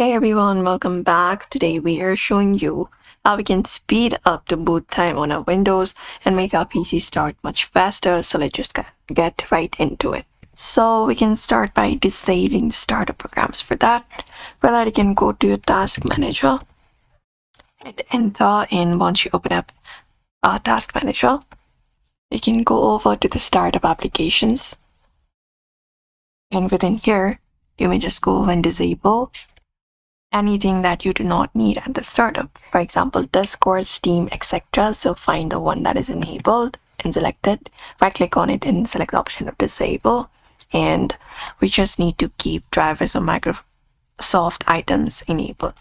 Hey everyone, welcome back. Today we are showing you how we can speed up the boot time on our Windows and make our PC start much faster. So let's just get right into it. So we can start by disabling the starter programs. For that, you can go to your task manager, hit enter, and once you open up task manager, you can go over to the startup applications. And within here, you may just go and disable anything that you do not need at the startup. For example, Discord, Steam, etc. So find the one that is enabled and select it. Right click on it and select the option of disable. And we just need to keep drivers or Microsoft items enabled.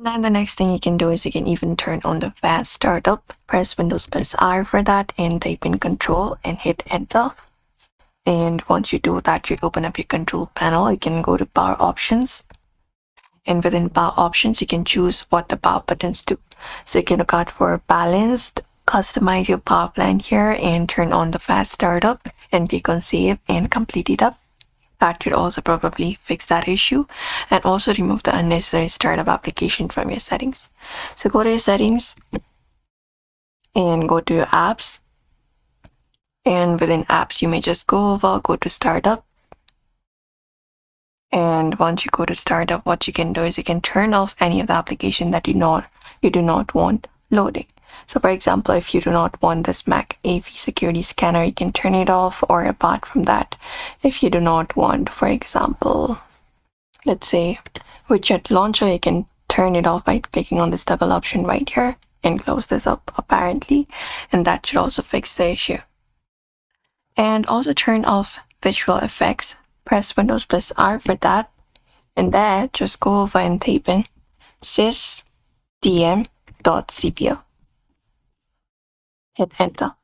Then the next thing you can do is you can even turn on the fast startup. Press Windows+R for that and type in control and hit enter. And once you do that, you open up your control panel. You can go to power options. And within power options, you can choose what the power buttons do. So you can look out for balanced, customize your power plan here and turn on the fast startup and click on save and complete it up. That should also probably fix that issue and also remove the unnecessary startup application from your settings. So go to your settings and go to your apps. And within apps, you may just go to startup. And once you go to startup, what you can do is you can turn off any of the application that you do not want loading. So for example, if you do not want this Mac AV security scanner, you can turn it off. Or apart from that, if you do not want, for example, let's say widget launcher, you can turn it off by clicking on this toggle option right here and close this up apparently. And that should also fix the issue. And also turn off visual effects. Press Windows+R for that. And then just go over and type in sysdm.cpu. Hit enter.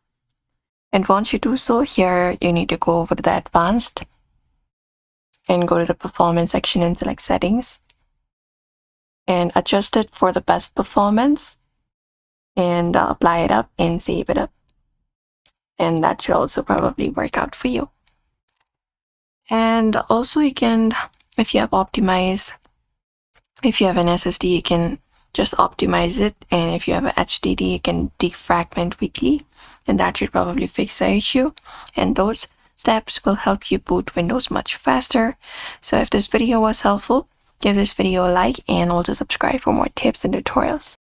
And once you do so, here you need to go over to the advanced and go to the performance section and select settings and adjust it for the best performance and apply it up and save it up. And that should also probably work out for you. And also you can, if you have an SSD, you can just optimize it. And if you have an HDD, you can defragment weekly. And that should probably fix the issue. And those steps will help you boot Windows much faster. So if this video was helpful, give this video a like and also subscribe for more tips and tutorials.